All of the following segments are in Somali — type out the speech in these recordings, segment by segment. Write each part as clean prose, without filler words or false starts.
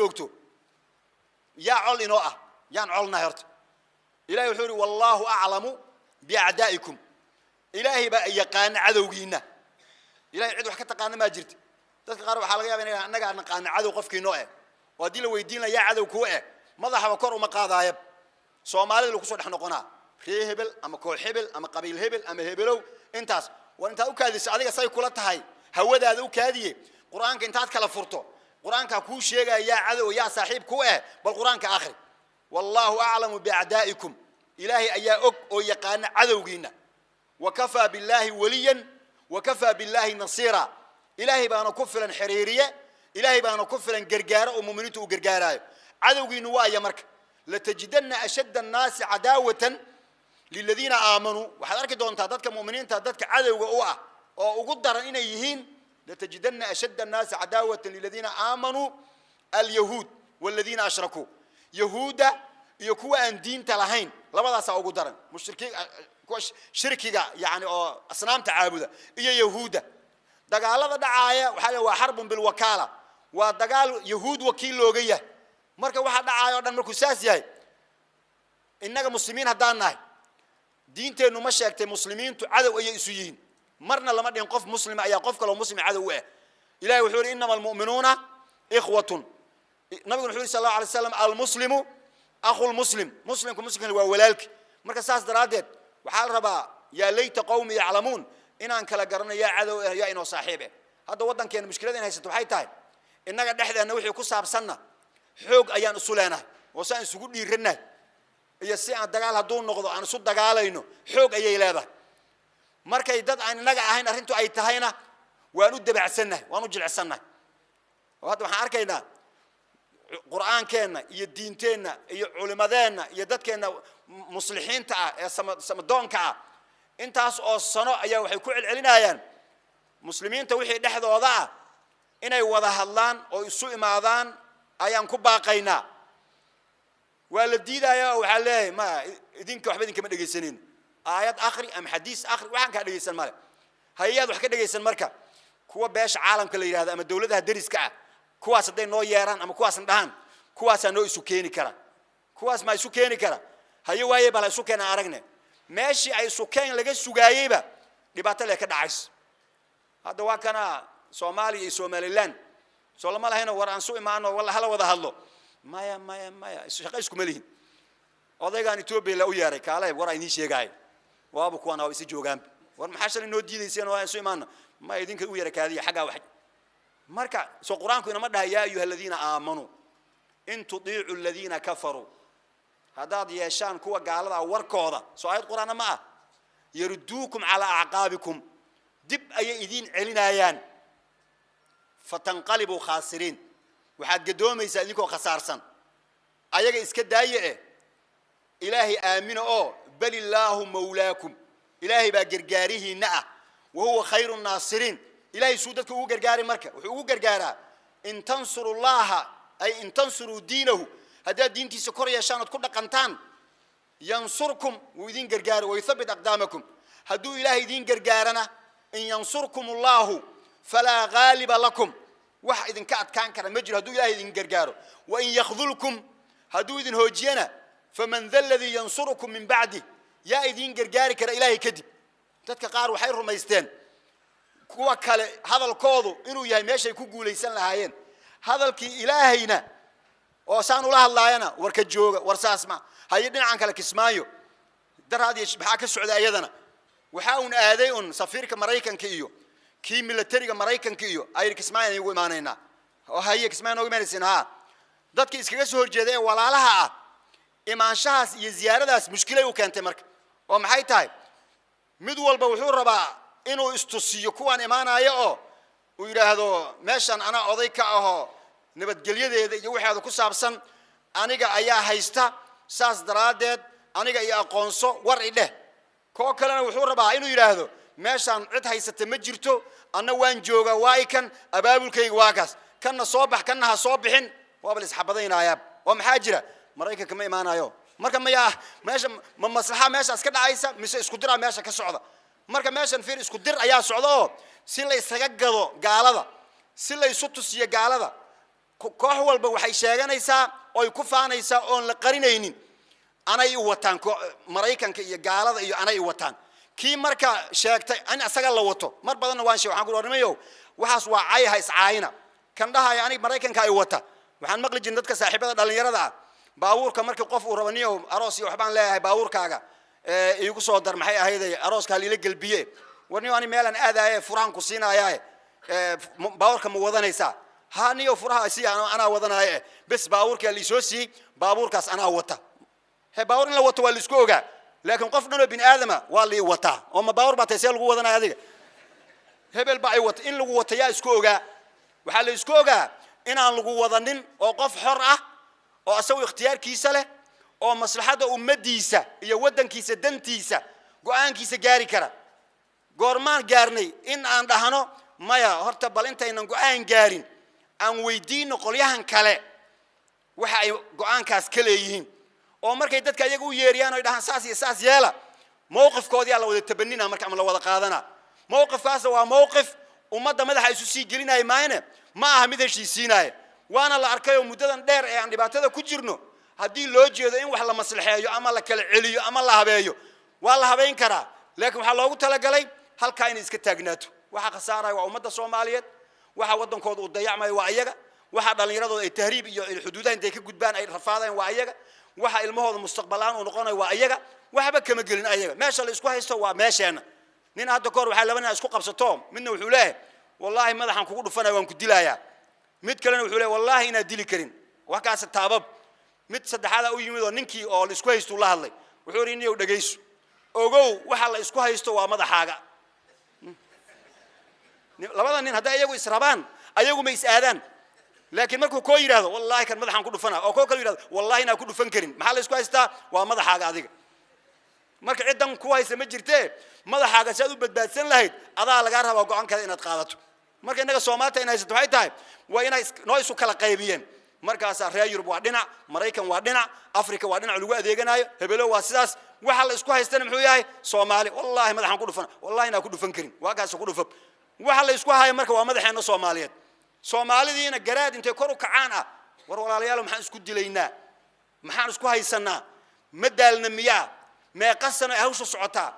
joogto yaa col inoo ah yaan colna horta ilaahay wuxuu yiri wallahu a'lamu bi'a'daa'ikum ilaahay ba yaqaan cadowgiina ilaahay cid wax ka taqaan ma jirto dadka qaar waxa laga yaabaa inay anaga naqaan cadow qofkiino ah oo hadii la weydiin yaa cadow ku ah madaxa kor uma qaadaayab Soomaalida lagu soo dhex noqonaa ree hebel ama koox hebel ama qabiil hebel ama hebelow intaas waa inta u kaadis adiga say kula tahay hawadaada u kaadiye quraanka intaad kala furto quraanka ku sheegaya cadow yaa saaxiib ku ah bal quraanka akhri wallahu a'lamu bi'a'daa'ikum ilaahi ayaa og oo yaqaan cadowgiina وكفى بالله وليا وكفى بالله نصيرا إلهي بانا كفلا حريرية إلهي بانا كفلا قرقارة ومؤمنته قرقارة عدوي نوايا مرك لتجدن أشد الناس عداوة للذين آمنوا وحضرك دون تعددك مؤمنين تعددك عدو وقوة وقدر إن يهين لتجدن أشد الناس عداوة للذين آمنوا اليهود والذين أشركوا يهودا يكون أن دين تلهين لما ذا سأقدر مشركين شركيga يعني أصنام تعبده إيه يهودا دجال دعاية وحاجة وحرب بالوكالة ودجال يهود وكيل لوجية مركب واحد دعاية ودن مركب ساسي إنك مسلمين هدانا دين تنو مشاكت مسلمين تعدوا أي إسويين مرنا لما ينقف مسلم أي قف كلام مسلم عدوه إلهي وحور إنما المؤمنون إخوة نبي الحور صلى الله عليه وسلم المسلم أخو المسلم مسلم كمسلم هو ولالك مركب ساس درادت وحال ربا يا ليت قومي يعلمون إن أنك لقرنا يا عدو يا إنه صاحبه هذا وطن كان مشكلة إنها ستوحي تاي إنك دحذا إنه وحي كسر بسنة حوق أيان أصولنا وسان سجود لي رنا يسيع الدجال هدون نقض عن صد دجال إنه حوق أي لهذا مركي دد عن نجع هنا رنتو أي تهينا ونود بعسنة ونجل عسنة وهذا حاركينا قرآن كنا يدين تنا علماءنا يدد كنا مصلحين تاع سمدون كا أنت الصناعة أيه وحي كل علينا مسلمين توحي دحض وضع إنه وضع اللان أو يسوء معذان أيام كبا قينا والديد أيه وحلاه ما دينك وحبدين كم دقي سنين آيات آخر أم حديث آخر وحن كدقي سن ماله هيا وحكي دقي سن مركب كوا باش عالم كله هذا أما الدولة ده درس كا كواس ده نو يران أما كواس ندهان كواس نو يسوكيني كرا كواس ما يسوكيني كرا هيا وايه بلا سكان عرقنا ماشي أي سكان لقى سجايبة لبعتها لك دعس هذا وكنا سومالي لان سولما له هنا وران سوء معنا والله هلا وذا هلا ما شقيسكم ملين هذا كان يتوب له وياري كاله ورا ينيش يجاي وابو كوانا ويسي جوجام ورمحشر إنه دي سين وين سوء معنا ما يدينك وياري كهذه حاجة واحد مركا سو قرآنكم إنما ده يا أيها الذين آمنوا إن تطيعوا الذين كفروا هذا يشان كوا قال هذا وركوضة سؤال القرآن ما يردوكم على أعقابكم دب أي إذين علينا يان فتنقلبوا خاسرين وحد قدوم يسألكوا خسارسا أيها إسكت دايئة إلهي آمنوا بل الله مولاكم إلهي بقرقاره نأ وهو خير الناصرين إلهي سودتك هو قرقاري مركة وهو قرقارا إن تنصروا الله أي إن تنصروا دينه هذا دين تسكر يا شانت كل قنتان ينصركم ويدين قرقار ويثبت أقدامكم هدو إلهي دين قرقارنا إن ينصركم الله فلا غالب لكم واحد إن كان مجرى هدو إلهي دين قرقار وإن يخذلكم هدو إذن هوجينا فمن ذا الذي ينصركم من بعده يا إذين قرقاري كرا إلهي كذب تتكقار وحير رميستان كوا كلا هذا الكوضو إنه يا ماشي يكون ليسان لهاين هذا الكي إلهينا وسان الله الله أنا وركجوجا ورساس ما هيدنا عنك لك اسمايو در هذه بحاك السعودية أيضنا وحاون آذيون سفير كمرايكن كيو كي ملتري كمرايكن كيو أيرك اسمايا يقول ما نينا وهي اسمايا نقول ما نسينها ضد كي إسكيس هو الجديد ولا لها إما شخص يزيارة داس مشكلة وكانت مرك ومحي تاي مدول بوحور ربع إنه استوسيكوان إيمانا يأو ويرى هذا ماشان أنا أضيك أهو نبت جليدة يوحي هذا كسب سن أنا جا أيها هيستا ساس درادد أنا جا أيها قنصو ورده كوكلنا وحور ربع إنه يرى هذا ماشان عد هيست مجرتو أنا وين جوجا وايكن أبابل كي واقص كنا صباح كنا صباحين وابلس حبضين عياب ومحاجرة مرايك كم إيمانا يو مركب ما ماشى من مصلحة ماشى أسكت عيسى مش إسكودرة ماشى كسعودة مركب ماشى نفير إسكودرة أيها سعودة سيلا يستجدوا قال هذا سيلا يسوتوا سيا قال هذا koox walba waxay sheeganaysaa oo ay ku faanaysaa oon la qarinaynin anay u wataan Mareykanka iyo gaalada iyo anay u wataan kii marka sheegtay an asaga la wato mar badan waan sheegay waxaan ku oranayo waxaas waa cayha iscaayina kan dhahay ani Mareykanka ay wata waxaan maqli jirin dadka saaxiibada dhalinyarada ah baabuurka markii qof uu rabaniyo aroos iyo waxbaan leeyahay baabuurkaaga iigu soo dar maxay ahayd arooska la galbiye warniyo ani meelan aadaye furaan ku siinayaa baabuurka ma wadanaysa haaniyo furaha si ana wadanaaye bas baabuurka la soo si baabuurkaas ana wata he baabuur in la wato waa la isku ogaa laakiin qof dhan oo bin aadama waa la wata oo ma baabuur ba taysay lagu wadanaya adiga hebel ba ay wata in lagu wata yaa isku ogaa waxa la isku ogaa in aan lagu wadanin oo qof xor ah oo asagu ikhtiyaarkiisa leh oo maslaxada ummadiisa iyo wadankiisa dantiisa go'aankiisa gaari kara goormaan gaarnay in aan dhahno maya horta bal intaynan go'aan gaarin aan weydiino qolyahan kale waxa ay go'aankaas ka leeyihiin oo markay dadka iyagu u yeeriyaan oo dhahan saas iyo saas yeela mowqifkoodii la wada tabanina marka ama la wada qaadana mowqifkaas waa mowqif ummadda madaxa isu sii gelinay maayna ma aha mid heshiisiinay waana la arkay muddadan dheer ee aan dhibaatada ku jirno haddii loo jeedo in wax la maslaxeeyo ama la kala celiyo ama la habeeyo waa la habeyn karaa laakiin waxa loogu talagalay halka in iska taagnaato waxa khasaaray waa ummadda Soomaaliyeed waxa wadankooda u dayacmay waa iyaga waxa dhalinyaradooda ay tahriib iyo xuduudaha intay ka gudbaan ay rafaadeen waa iyaga waxa ilmahooda mustaqbalaan u noqonay waa iyaga waxba kama gelin ayaga meesha la isku haysto waa meesheena nin hadda koor waxa labana isku qabsato midna wuxuu leeyahay wallahi madaxan kugu dhufanay waan ku dilayaa mid kalena wuxuu leeyahay wallahi ina dili karin waxaas taabab mid saddexaad u yimid oo ninkii oo la isku haysto la hadlay wuxuu yiri inuu dhageyso ogow waxa la isku haysto waa madaxaaga labada nin haday iyagu israbaan ayagu ma is-aadaan laakiin markuu koo yiraahdo wallahi kan madaxan ku dhufana oo koo kale yiraahdo wallahi ina ku dhufan karin maxaa la isku haystaa waa madaxaaga adiga marka ciidan ku haysa ma jirtee madaxaaga saad u badbaadsan lahayd adaa laga rabaa go'aanka inaad qaadato marka inaga Soomaaliya inay haysato waxay tahay waa inay noo isu kala qaybiyeen markaas reer Yurub waa dhinac Mareykan waa dhinac Afrika waa dhinac lagu adeeganayo hebelo waa sidaas waxa la isku haystana muxuu yahay Soomaali wallahi madaxan ku dhufan wallahi ina ku dhufan karin waa kaas ku dhufan waxa la isku hayo marka waa madaxeena Soomaaliyeed Soomaalidiina garaad intay kor u kacaan ah war walaalayaal maxaan isku dilaynaa maxaan isku haysanaa madaalna miyaa meeqasana hawsha socotaa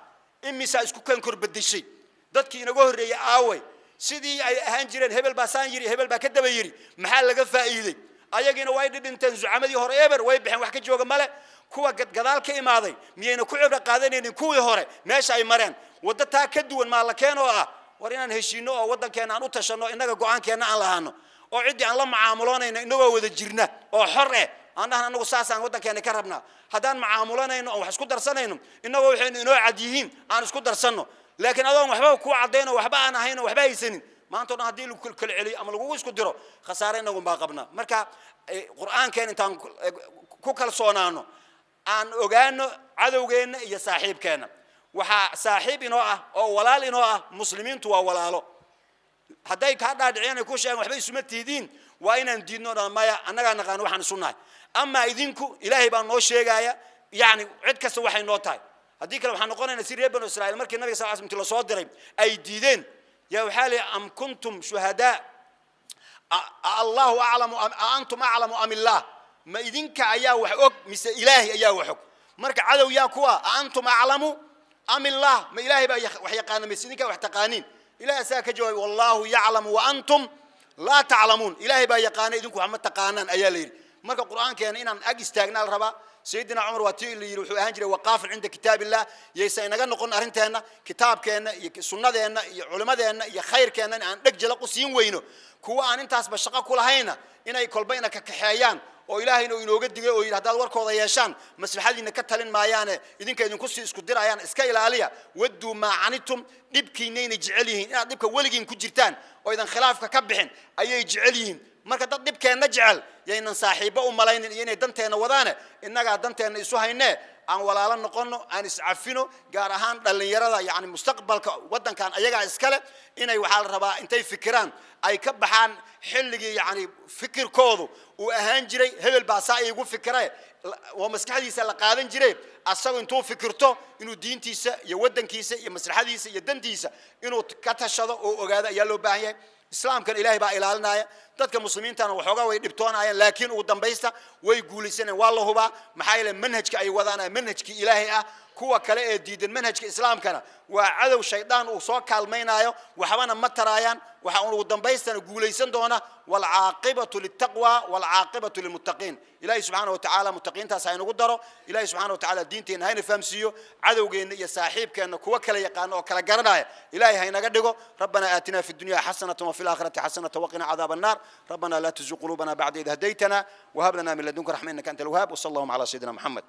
imisa isku kan kor bedeshay dadkii inaga horeeyay aaway sidii ay ahaan jireen hebel baa saan yiri hebel baa ka daba yiri maxaa laga faa'iiday ayagina way dhinteen zucamadii hore eber way bixin wax ka jooga male kuwa gadaal ka imaaday miyayna ku cibra qaadanaynin kuwii hore meesha ay mareen wada taa ka duwan ma la keeno ah war inaan heshiino oo wadankeena aan u tashano inaga go'aankeena aan lahaano oo cidii aan la macaamuloonayno inagoo wada jirna oo xor ah aan dhahan anagu saasaan wadankeena ka rabnaa hadaan macaamulanayno oo wax isku darsanayno inagoo waxaynu inoo cad yihiin aan isku darsanno laakiin adoon waxba ku cadeeno waxba aan ahayn waxba haysanin maanta oo hadii lagu kala celiyo ama lagu isku diro khasaare inagu baa qabna marka quraankeena intaan ku kalsoonaano aan ogaano cadowgeena iyo saaxiibkeena waxa saaxiib inoo ah oo walaal inoo ah muslimiintu waa walaalo haday ka dhaadhiceen ku sheegan waxba isuma tiidin waa inaan diidno maya anaga naqaan waxaan sunnahay ama idinku ilaahay baa noo sheegaya yaani cid kasta waxay noo tahay hadii kale waxaan noqonaynaa si reer banu Israa'iil markii nabiga sallallahu alayhi wasallam la soo diray ay diideen ya waxali am kuntum shuhada Allahu a'lamu am antum a'lamu am Allah ma idinka ayaa wax og mise ilaahay ayaa wax og marka cadow yaa kuwa antum a'lamu am Allah ma ilaahay baa wax yaqaan mise idinka wax taqaanin ilaahay saa ka jawaab wallahu ya'lamu wa antum la ta'lamun ilaahay baa yaqaan idinku wax ma taqaanan ayaa leeyahay marka quraankeena inaan ag istaagna la rabaa سيدنا عمر واتي اللي يروح هنجري وقاف عند كتاب الله يسينا نقول أرنتنا كتاب كنا سنة دينا علماء دينا خير كنا أن نجل قصين وينه كوا أن أنت أسبق شقة كل هينا إن يكل بينك كحيان أو إلهي إنه ينوجد أو هذا الورك وضع يشان مثل حال إن كتلين معيانة إذن كان ينقص يسكدر عيان إسكايل عليها ودوا ما عنتم نبكي نين يجعلين نبكي ولجين كجرتان أو إذا خلافك كبحين أي يجعلين marka dad dibkeena jecel yaynan saaxiibo u malaynin inay danteena wadaana inaga danteena isu haynee aan walaalo noqono aan iscafino gaar ahaan dhalinyarada yaani mustaqbalka wadankan ayaga iskale inay waxa la rabaa intay fikiraan ay ka baxaan xilligii yaani fikirkoodu uu ahaan jiray hebel baa saa igu fikiray oo maskaxdiisa la qaadan jiray asagoo intuu fikirto inuu diintiisa iyo wadankiisa iyo maslaxadiisa iyo dantiisa inuu ka tashado oo ogaado ayaa loo baahan yahay إسلام كان إلهي بقى إلى لنا dadka muslimiinta waxooga way dhibtoonayeen laakiin ugu dambaysta way guulaysaneen wallahu ba maxay manhajka ay wadaan manhajki ilaahay ah kuwa kale ee diidan manhajka islaamkana waa cadow shaydaan uu soo kaalmaynayo waxbana ma taraayaan waxa ugu dambaystana guulaysan doona wal aaqibatu littaqwa wal aaqibatu lilmuttaqiin ilaahay subhanahu wa ta'ala muttaqiintaas ay nagu daro ilaahay subhanahu wa ta'ala diinteena hayna fahamsiyo cadowgeena iyo saaxiibkeena kuwa kale yaqaan oo kala garanaya ilaahay haynaga dhigo rabbana aatina fid dunya hasanatan wa fil aakhirati hasanatan wa qina adhaban nar ربنا لا تزغ قلوبنا بعد إذ هديتنا وهب لنا من لدنك رحمة إنك أنت الوهاب وصلى الله على سيدنا محمد